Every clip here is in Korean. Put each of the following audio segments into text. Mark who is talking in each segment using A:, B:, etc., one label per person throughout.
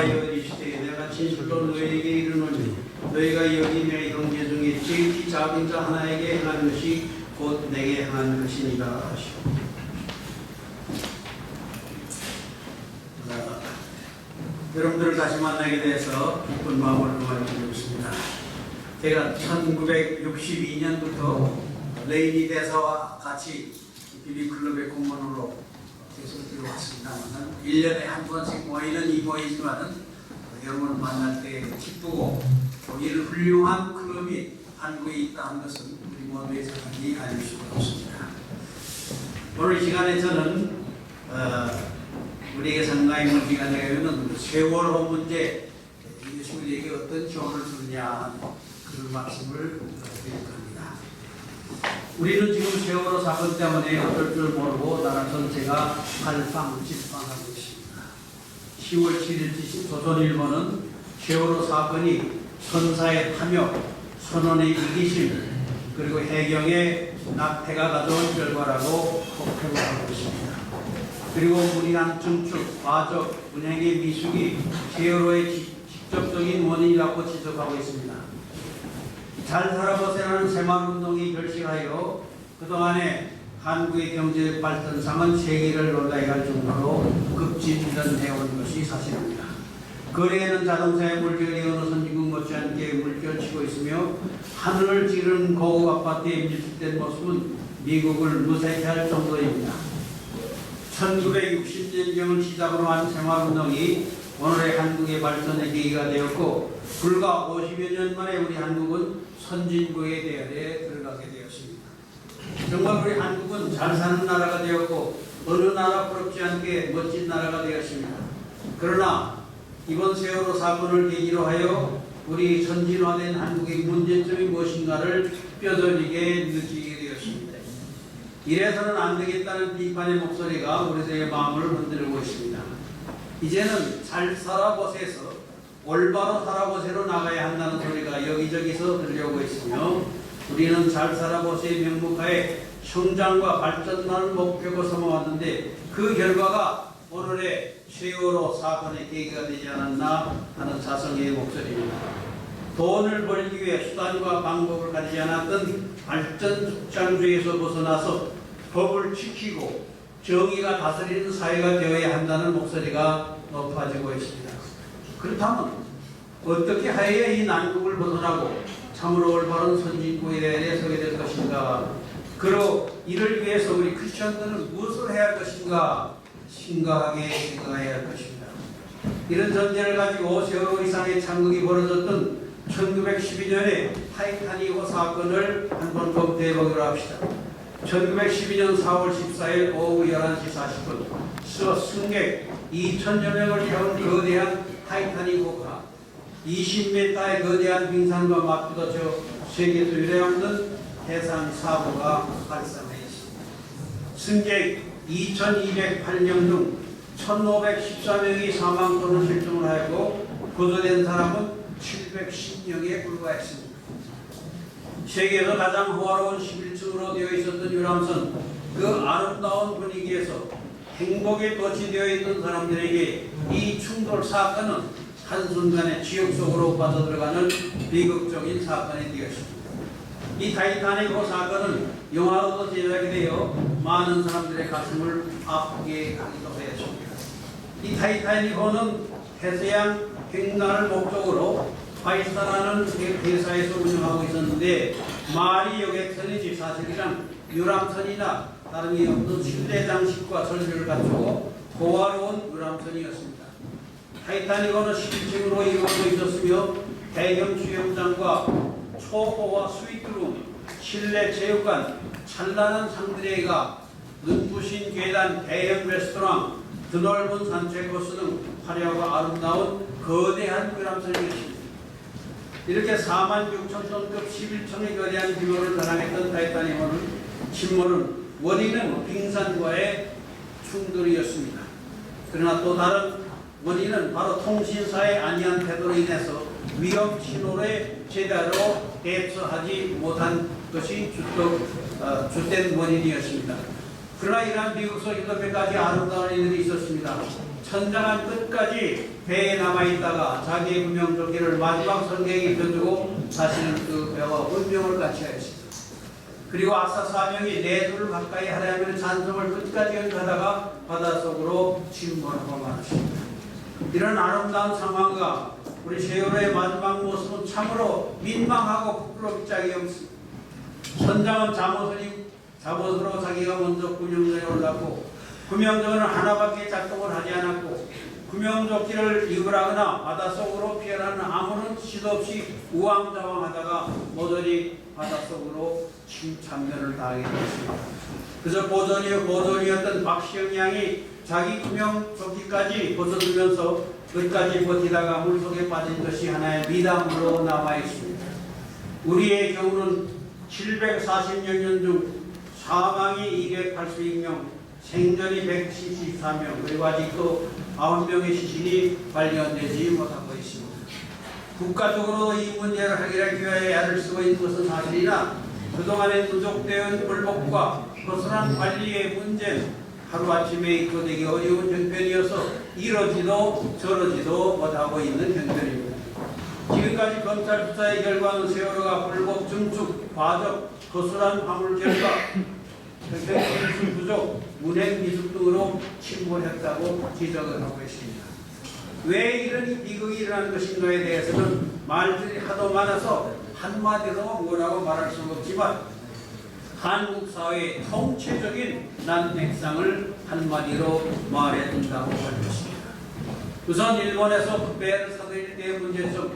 A: 이르시되 내가 진실로 너희에게 이르노니 너희가 여기 내 형제 중에 지극히 작은 자 하나에게 행한 것이 곧 내게 행한 것이니라 하시오. 여러분들을 다시 만나게 돼서 기쁜 마음으로 말씀드리고 있습니다. 제가 1962년부터 레이니 대사와 같이 비비클럽의 공무원으로 계속 들어왔습니다만 1년에 한 번씩 모이는 이 모이지만은 여러분을 만날 때 기쁘고 이런 훌륭한 클럽이 한국에 있다는 것은 우리 모두의 생각이 아닐 수가 없습니다. 오늘 시간에 저는 우리에게 상당히 문 시간에 되면 세월호 문제 이것이 우리에게 어떤 조언을 주느냐 그런 말씀을 드릴 겁니다. 우리는 지금 세월호 사건 때문에 어떨 줄 모르고 나라 전체가 갈팡 질팡하고 있습니다. 10월 7일 조선일보는 세월호 사건이 선사의 탐욕, 선원의 이기심, 그리고 해경의 낙태가 가져온 결과라고 혹평을 하고 있습니다. 그리고 무리한 증축, 과적, 운행의 미숙이 세월호의 직접적인 원인이라고 지적하고 있습니다. 잘 살아보세라는 새마을운동이 결식하여 그동안에 한국의 경제 발전상은 세계를 놀라게 할 정도로 급진전해온 것이 사실입니다. 거리에는 자동차의 물결이 어느 선진국 못지않게 물결치고 있으며 하늘을 찌르는 고급 아파트에 밀집된 모습은 미국을 무색해할 정도입니다. 1960년경을 시작으로 한 새마을운동이 오늘의 한국의 발전의 계기가 되었고 불과 50여 년 만에 우리 한국은 선진국의 대열에 들어가게 되었습니다. 정말 우리 한국은 잘 사는 나라가 되었고 어느 나라 부럽지 않게 멋진 나라가 되었습니다. 그러나 이번 세월호 사건을 계기로 하여 우리 선진화된 한국의 문제점이 무엇인가를 뼈저리게 느끼게 되었습니다. 이래서는 안 되겠다는 비판의 목소리가 우리들의 마음을 흔들고 있습니다. 이제는 잘 살아보세서 올바로 살아보세로 나가야 한다는 소리가 여기저기서 들려오고 있으며 우리는 잘 살아보세의 명목하에 성장과 발전만을 목표로 삼아왔는데 그 결과가 오늘의 세월호 사건의 계기가 되지 않았나 하는 자성의 목소리입니다. 돈을 벌기 위해 수단과 방법을 가지지 않았던 발전 축장주의에서 벗어나서 법을 지키고 정의가 다스리는 사회가 되어야 한다는 목소리가 높아지고 있습니다. 그렇다면 어떻게 하여야 이 난국을 벗어나고 참으로 올바른 선진국에 대해 서게 될 것인가? 그리고 이를 위해서 우리 크리스천들은 무엇을 해야 할 것인가? 심각하게 생각해야 할 것입니다. 이런 전제를 가지고 세월호 이상의 참극이 벌어졌던 1912년에 타이타닉호 사건을 한번 검토해 보기로 합시다. 1912년 4월 14일 오후 11시 40분 승객 2,000여 명을 태운 거대한 타이타닉호가 20m의 거대한 빙산과 맞부딪혀 세계에서 유례없는 해상 사고가 발생했습니다. 승객 2,208명 중 1,514명이 사망 또는 실종을 하였고 구조된 사람은 710명에 불과했습니다. 세계에서 가장 호화로운 11층으로 되어 있었던 유람선, 그 아름다운 분위기에서 행복에 도취되어 있던 사람들에게 이 충돌 사건은 한순간에 지옥 속으로 빠져들어가는 비극적인 사건이 되었습니다. 이 타이타닉호 사건은 영화로도 제작이 되어 많은 사람들의 가슴을 아프게 하기도 하였습니다. 이 타이타닉호는 해서양 횡단을 목적으로 파이스타라는 회사에서 운영하고 있었는데 말이 여객선이지 사실이랑 유람선이나 다름이 없는 실내 장식과 설비를 갖추고 고화로운 유람선이었습니다. 타이타닉호는 11층으로 이루어져 있었으며 대형 수영장과 초호화 스위트룸, 실내 체육관, 찬란한 상드레이가, 눈부신 계단, 대형 레스토랑, 드넓은 산책 코스 등 화려하고 아름다운 거대한 유람선이었습니다. 이렇게 46,000톤급 11층의 거대한 규모를 자랑했던 타이타닉호는 침몰은 원인은 빙산과의 충돌이었습니다. 그러나 또 다른 원인은 바로 통신사의 안이한 태도로 인해서 위험 신호에 제대로 대처하지 못한 것이 주된 원인이었습니다. 그러나 이러한 미국 속에도 몇 가지 아름다운 일들이 있었습니다. 천장한 끝까지 배에 남아있다가 자기의 구명조끼를 마지막 선객이 펴주고 자신은 그 배와 운명을 같이 하였습니다. 그리고 아사 사명이 내두를 가까이 하려면 찬송을 끝까지 연주하다가 바닷속으로 침몰하고 말았습니다. 이런 아름다운 상황과 우리 세월호의 마지막 모습은 참으로 민망하고 부끄러울 짝이 없습니다. 선장은 잠옷으로 자기가 먼저 구명조에 올랐고 구명조는 하나밖에 작동을 하지 않았고 구명조끼를 입으라거나 바닷속으로 피하라는 아무런 시도 없이 우왕좌왕하다가 모조리 바닷속으로 침참면을 당하게 되었습니다. 그래서 보존이었던 박시영 양이 자기 구명조끼까지 벗어두면서 끝까지 버티다가 물속에 빠진 것이 하나의 미담으로 남아있습니다. 우리의 경우는 740여 년 중 사망이 282명, 생전이 174명, 그리고 아직도 9명의 시신이 발견되지 못하고 있습니다. 국가적으로 이 문제를 해결하기 위해 애를 쓰고 있는 것은 사실이나 그동안의 누적된 불법과 거스란 관리의 문제는 하루아침에 입고되기 어려운 형편이어서 이러지도 저러지도 못하고 있는 형편입니다. 지금까지 검찰 수사의 결과는 세월호가 불법 증축, 과적, 거스란 화물 결과, 기술 부족, 운행 미숙 등으로 침몰했다고 지적을 하고 있습니다. 왜 이런 비극이 일어난 것인가에 대해서는 말들이 하도 많아서 한마디로 뭐라고 말할 수는 없지만 한국 사회의 통체적인 난맥상을 한마디로 말해준다고 할 것입니다. 우선 일본에서 그 배를 사들일 때의 문제점,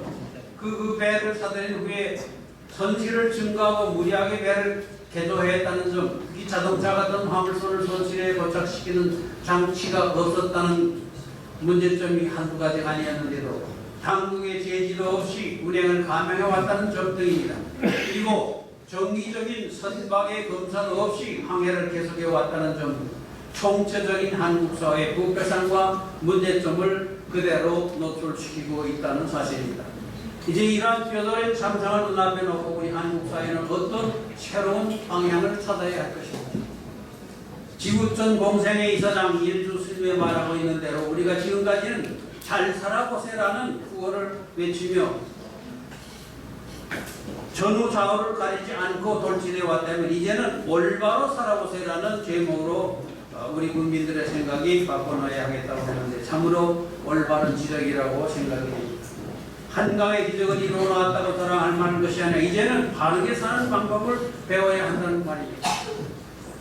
A: 그 배를 사들인 후에 손실을 증가하고 무리하게 배를 개조했다는 점, 이 자동차 같은 화물선을 손실에 도착시키는 장치가 없었다는 문제점이 한두 가지가 아니었는데도 당국의 제지도 없이 운행을 감행해왔다는 점 등입니다. 그리고 정기적인 선박의 검사도 없이 항해를 계속해왔다는 점, 총체적인 한국 사회의 부패상과 문제점을 그대로 노출시키고 있다는 사실입니다. 이제 이러한 뼈저린 참상을 눈앞에 놓고 우리 한국 사회는 어떤 새로운 방향을 찾아야 할 것입니다. 지구촌 공생의 이사장 일주 스님이 말하고 있는 대로 우리가 지금까지는 잘 살아보세라는 구호를 외치며 전후좌우를 가리지 않고 돌진해 왔다면 이제는 올바로 살아보세라는 제목으로 우리 국민들의 생각이 바꿔놔야 하겠다고 하는데 참으로 올바른 지적이라고 생각이 됩니다. 한강의 기적은 이루어 나왔다고 자랑할 만한 것이 아니라 이제는 바르게 사는 방법을 배워야 한다는 말입니다.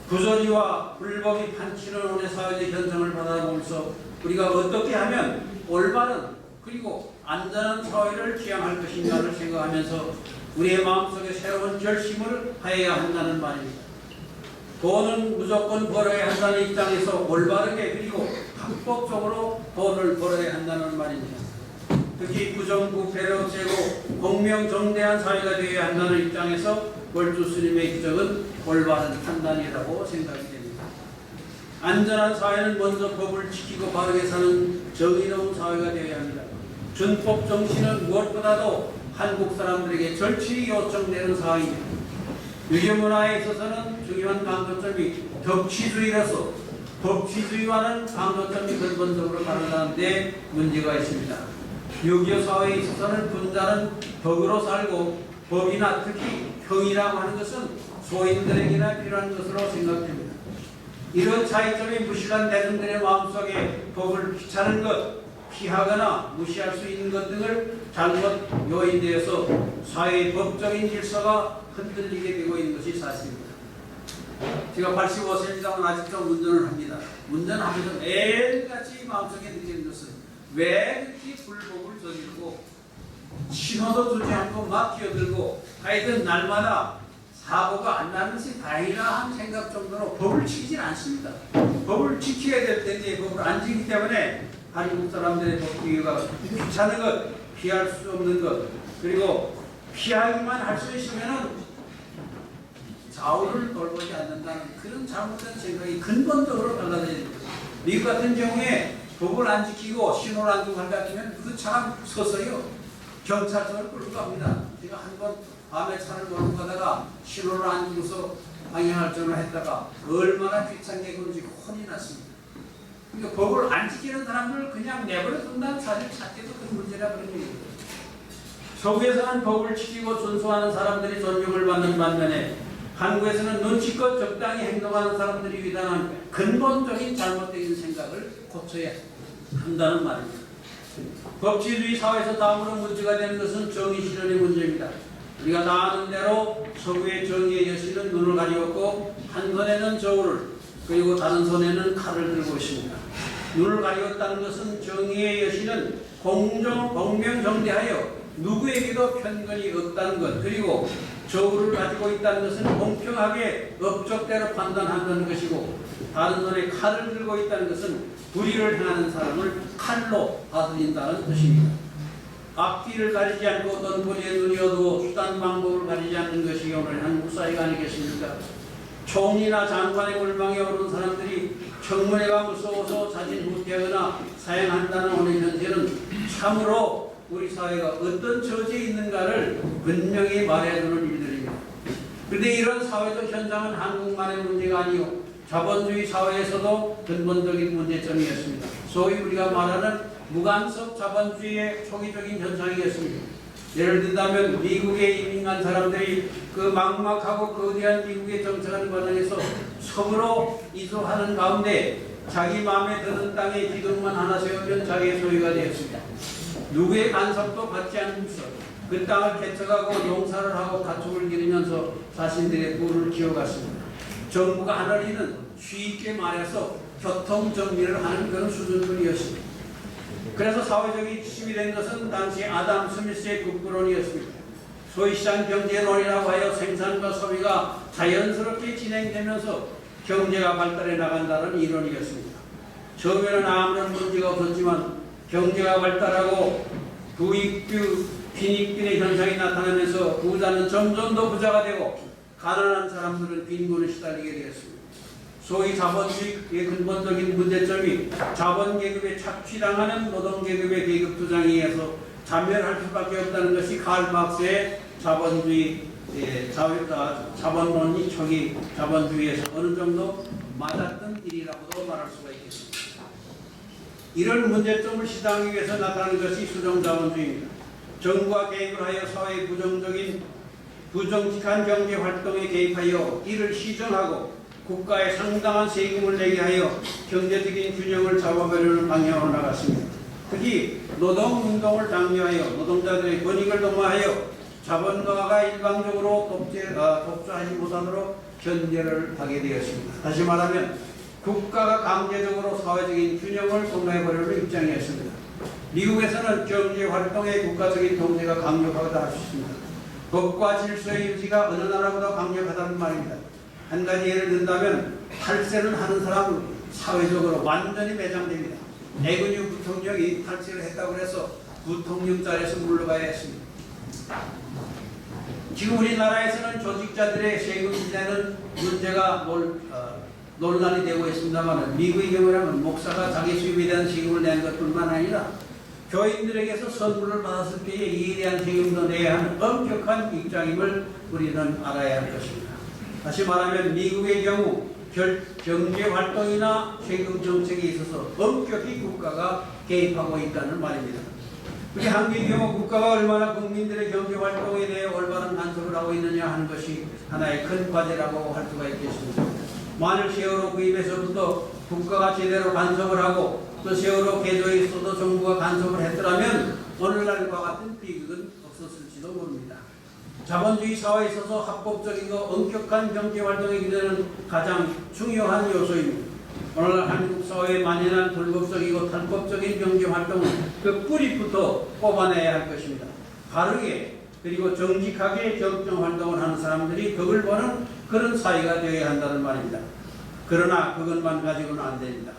A: 부조리와 불법이 판치는 오늘 사회적 현상을 받아보면서 우리가 어떻게 하면 올바른 그리고 안전한 사회를 지향할 것인가를 생각하면서 우리의 마음속에 새로운 결심을 하여야 한다는 말입니다. 돈은 무조건 벌어야 한다는 입장에서 올바르게 그리고 합법적으로 돈을 벌어야 한다는 말입니다. 특히 부정부패를 없애고 공명정대한 사회가 되어야 한다는 입장에서 월주 스님의 기적은 올바른 판단이라고 생각이 됩니다. 안전한 사회는 먼저 법을 지키고 바르게 사는 정의로운 사회가 되어야 합니다. 준법 정신은 무엇보다도 한국 사람들에게 절실히 요청되는 사항입니다. 유교 문화에 있어서는 중요한 강조점이 덕치주의라서 법치주의와는 강조점이 근본적으로 다르다는데 문제가 있습니다. 유교 사회에 있어서는 분자는 덕으로 살고 법이나 특히 형이라고 하는 것은 소인들에게나 필요한 것으로 생각됩니다. 이런 차이점이 무식한 대중들의 마음속에 법을 귀찮은 것, 피하거나 무시할 수 있는 것 등을 잘못 요인되어서 사회의 법적인 질서가 흔들리게 되고 있는 것이 사실입니다. 제가 85세입니다만 아직도 운전을 합니다. 운전하면서 매일같이 마음속에 느끼는 것은 왜 이렇게 불법을 저지르고 신호도 주지 않고 막 끼어들고 하여튼 날마다 사고가 안 나는 것이 다행이라 한 생각 정도로 법을 지키질 않습니다. 법을 지켜야 될 텐데 법을 안 지키기 때문에 한국 사람들의 법규가 귀찮은 것, 피할 수 없는 것, 그리고 피하기만 할 수 있으면 좌우를 돌보지 않는다는 그런 잘못된 생각이 근본적으로 달라집니다. 미국 같은 경우에 법을 안 지키고 신호를 안 주고 할 것 같으면 그 차가 서서요 경찰서를 끌고 갑니다. 제가 한 번 밤에 차를 몰고 가다가 신호를 안 주고서 방향할전을 했다가 얼마나 귀찮게 그런지 혼이 났습니다. 그러니까 법을 안 지키는 사람들을 그냥 내버려 둔다는 사실 자체도 큰 문제라 그런 얘기예요. 서구에서는 법을 지키고 준수하는 사람들이 존중을 받는 반면에 한국에서는 눈치껏 적당히 행동하는 사람들이 위반한 근본적인 잘못된 생각을 고쳐야 한다는 말입니다. 법치주의 사회에서 다음으로 문제가 되는 것은 정의 실현의 문제입니다. 우리가 다 아는 대로 서구의 정의의 여신은 눈을 가리웠고 한 손에는 저울을 그리고 다른 손에는 칼을 들고 있습니다. 눈을 가리웠다는 것은 정의의 여신은 공명정대하여 누구에게도 편견이 없다는 것, 그리고 저울을 가지고 있다는 것은 공평하게 업적대로 판단한다는 것이고, 다른 손에 칼을 들고 있다는 것은 불의를 행하는 사람을 칼로 다스린다는 뜻입니다. 앞뒤를 가리지 않고 어떤 머리에 눈이 어두워 수단 방법을 가리지 않는 것이 오늘 한국 사회가 아니겠습니까? 총리나 장관의 골방에 오른 사람들이 청문회가 무서워서 자진 후퇴하거나 사양한다는 오늘 현실은 참으로 우리 사회가 어떤 처지에 있는가를 분명히 말해주는 일들입니다. 그런데 이런 사회적 현상은 한국만의 문제가 아니요 자본주의 사회에서도 근본적인 문제점이었습니다. 소위 우리가 말하는 무간섭 자본주의의 초기적인 현상이었습니다. 예를 든다면 미국에 이민 간 사람들이 그 막막하고 거대한 미국의 정착하는 과정에서 섬으로 이주하는 가운데 자기 마음에 드는 땅에 기둥만 하나 세우면 자기의 소유가 되었습니다. 누구의 간섭도 받지 않으면서 그 땅을 개척하고 용사를 하고 가축을 기르면서 자신들의 부를 키워갔습니다. 정부가 하는 일은 쉽게 말해서 교통정리를 하는 그런 수준뿐이었습니다. 그래서 사회적인 핵심이 된 것은 당시 아담 스미스의 국부론이었습니다. 소위 시장경제론이라고 하여 생산과 소비가 자연스럽게 진행되면서 경제가 발달해 나간다는 이론이었습니다. 처음에는 아무런 문제가 없었지만 경제가 발달하고 부익부 빈익빈의 현상이 나타나면서 부자는 점점 더 부자가 되고 가난한 사람들은 빈곤에 시달리게 되었습니다. 소위 자본주의의 근본적인 문제점이 자본계급에 착취당하는 노동계급의 계급투쟁에 의해서 자멸할 수밖에 없다는 것이 칼 막스의 자본론이 초기 자본주의에서 어느 정도 맞았던 일이라고도 말할 수가 있겠습니다. 이런 문제점을 시정하기 위해서 나타나는 것이 수정자본주의입니다. 정부가 개입을 하여 사회의 부정직한 경제활동에 개입하여 이를 시정하고 국가에 상당한 세금을 내게 하여 경제적인 균형을 잡아가려는 방향으로 나갔습니다. 특히 노동운동을 장려하여 노동자들의 권익을 도모하여 자본가가 일방적으로 독자하지 못하도록 견제를 하게 되었습니다. 다시 말하면 국가가 강제적으로 사회적인 균형을 도모해보려는 입장이었습니다. 미국에서는 경제활동의 국가적인 통제가 강력하다 할 수 있습니다. 법과 질서의 유지가 어느 나라보다 강력하다는 말입니다. 한 가지 예를 든다면 탈세를 하는 사람은 사회적으로 완전히 매장됩니다. 애근유 부통령이 탈세를 했다고 해서 부통령 자리에서 물러가야 했습니다. 지금 우리나라에서는 조직자들의 세금 지내는 문제가 논란이 되고 있습니다만 미국의 경우라면 목사가 자기 수입에 대한 세금을 내는 것뿐만 아니라 교인들에게서 선물을 받았을 때에 이에 대한 세금도 내야 하는 엄격한 입장임을 우리는 알아야 할 것입니다. 다시 말하면 미국의 경우 경제활동이나 세금 정책에 있어서 엄격히 국가가 개입하고 있다는 말입니다. 우리 한국의 경우 국가가 얼마나 국민들의 경제활동에 대해 올바른 간섭을 하고 있느냐 하는 것이 하나의 큰 과제라고 할 수가 있겠습니다. 만일 세월호 구입에서부터 국가가 제대로 간섭을 하고 또 세월호 개조에 있어도 정부가 간섭을 했더라면 오늘날과 같은 비극은 없었을지도 모릅니다. 자본주의 사회에 있어서 합법적이고 엄격한 경제활동의 기대는 가장 중요한 요소입니다. 오늘날 한국 사회에 만연한 불법적이고 탈법적인 경제활동은 그 뿌리부터 뽑아내야 할 것입니다. 바르게 그리고 정직하게 경영활동을 하는 사람들이 덕을 보는 그런 사회가 되어야 한다는 말입니다. 그러나 그것만 가지고는 안 됩니다.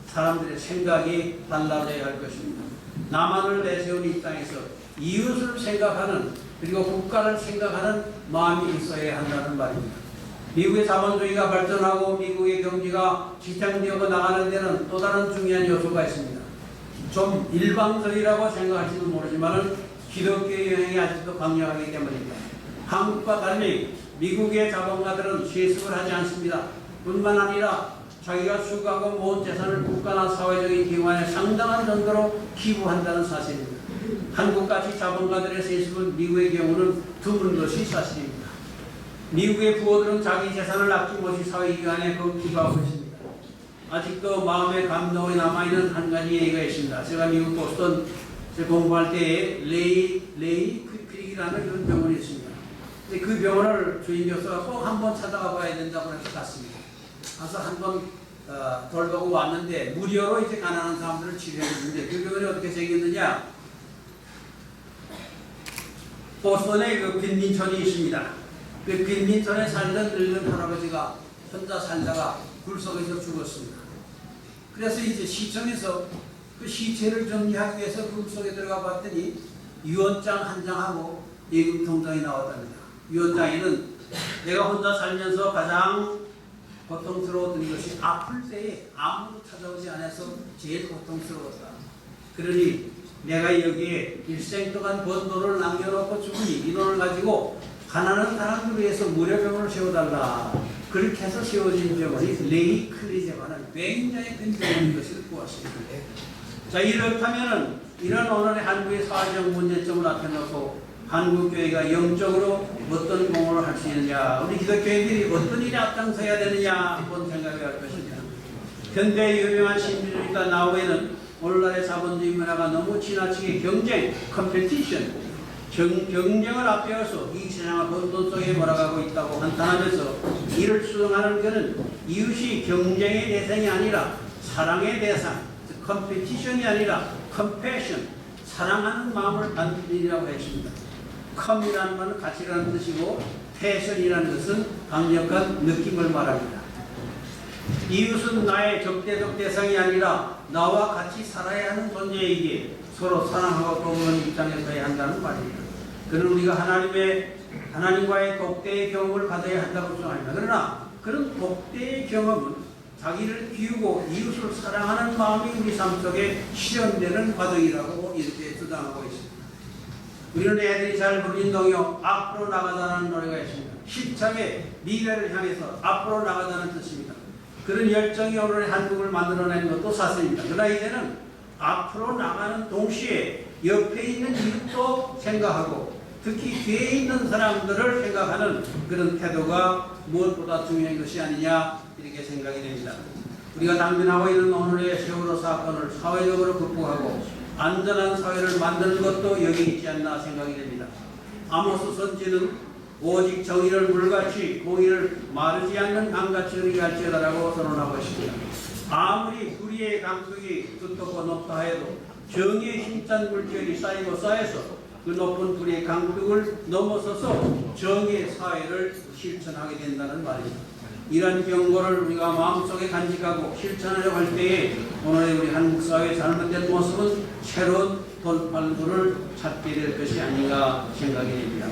A: 사람들의 생각이 달라져야 할 것입니다. 남한을 내세운 입장에서 이웃을 생각하는 그리고 국가를 생각하는 마음이 있어야 한다는 말입니다. 미국의 자본주의가 발전하고 미국의 경제가 지탱되어 나가는 데는 또 다른 중요한 요소가 있습니다. 좀 일방적이라고 생각할지도 모르지만 기독교의 영향이 아직도 강력하기 때문입니다. 한국과 달리 미국의 자본가들은 세습을 하지 않습니다. 뿐만 아니라 자기가 수고하고 모은 재산을 국가나 사회적인 기관에 상당한 정도로 기부한다는 사실입니다. 한국같이 자본가들의 세습은 미국의 경우는 드문 것이 사실입니다. 미국의 부호들은 자기 재산을 아낌없이 사회기관에 기부하고 있습니다. 아직도 마음의 감동이 남아있는 한 가지 얘기가 있습니다. 제가 미국 보스턴 공부할 때에 레이 크릭이라는 그런 병원이 있습니다. 근데 그 병원을 주인 교수가 꼭 한번 찾아가 봐야 된다고 해서 갔습니다. 가서 한번 돌보고 왔는데 무료로 이제 가난한 사람들을 치료해 주는데 그 병원이 어떻게 생겼느냐? 보스턴에 그 빈민촌이 있습니다. 그 빈민촌에 살던 늙은 할아버지가 혼자 살다가 굴속에서 죽었습니다. 그래서 이제 시청에서 그 시체를 정리하기 위해서 굴속에 들어가 봤더니 유언장 한 장하고 예금 통장이 나왔답니다. 유언장에는 내가 혼자 살면서 가장 고통스러웠던 것이 아플 때에 아무도 찾아오지 않아서 제일 고통스러웠다. 그러니 내가 여기에 일생 동안 번 돈을 남겨놓고 죽으니 이 돈을 가지고 가난한 사람들을 위해서 무료병원을 세워달라. 그렇게 해서 세워진 병원이 레이 클리제라는 굉장히 큰 병원인 것을 보았습니다. 자, 이렇다면은 이런 오늘의 한국의 사회적 문제점을 앞에 놓고 한국교회가 영적으로 어떤 공헌을 할 수 있느냐, 우리 기독교인들이 어떤 일에 앞장서야 되느냐 한번 생각해 할 것입니다. 현대의 유명한 신비주의자 나우에는 오늘날의 자본주의 문화가 너무 지나치게 경쟁, 컴페티션, 경쟁을 앞세워서 이 세상을 혼돈 속에 몰아가고 있다고 한탄하면서 이를 수정하는 것은 이웃이 경쟁의 대상이 아니라 사랑의 대상, 컴페티션이 아니라 컴패션, 사랑하는 마음을 갖는 일이라고 했습니다. 컴이라는 말은 가치라는 뜻이고 패션이라는 것은 강력한 느낌을 말합니다. 이웃은 나의 적대적 대상이 아니라 나와 같이 살아야 하는 존재이기에 서로 사랑하고 도우는 입장에 서야 한다는 말입니다. 그는 우리가 하나님과의 독대의 경험을 가져야 한다고 주장합니다. 그러나 그런 독대의 경험은 자기를 비우고 이웃을 사랑하는 마음이 우리 삶 속에 실현되는 과정이라고 이렇게 주장하고 있습니다. 우리는 애들이 잘 부르는 동요 앞으로 나가자는 노래가 있습니다. 힘차게 미래를 향해서 앞으로 나가자는 뜻입니다. 그런 열정이 오늘 한국을 만들어낸 것도 사실입니다. 그러나 이제는 앞으로 나가는 동시에 옆에 있는 이웃도 생각하고 특히 뒤에 있는 사람들을 생각하는 그런 태도가 무엇보다 중요한 것이 아니냐 이렇게 생각이 됩니다. 우리가 당면하고 있는 오늘의 세월호 사건을 사회적으로 극복하고 안전한 사회를 만드는 것도 여기 있지 않나 생각이 됩니다. 아모스 선지는 오직 정의를 물같이 공의를 마르지 않는 강같이 의리할지어다라고 선언하고 있습니다. 아무리 불의의 강속이 두텁고 높다 해도 정의의 힘찬 물결이 쌓이고 쌓여서 그 높은 불의 강둑을 넘어서서 정의의 사회를 실천하게 된다는 말입니다. 이런 경고를 우리가 마음속에 간직하고 실천하려고 할 때에 오늘의 우리 한국 사회의 잘못된 모습은 새로운 돌파구를 찾게 될 것이 아닌가 생각이 됩니다.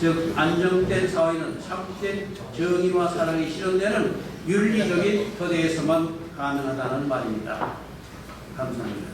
A: 즉 안정된 사회는 참된 정의와 사랑이 실현되는 윤리적인 토대에서만 가능하다는 말입니다. 감사합니다.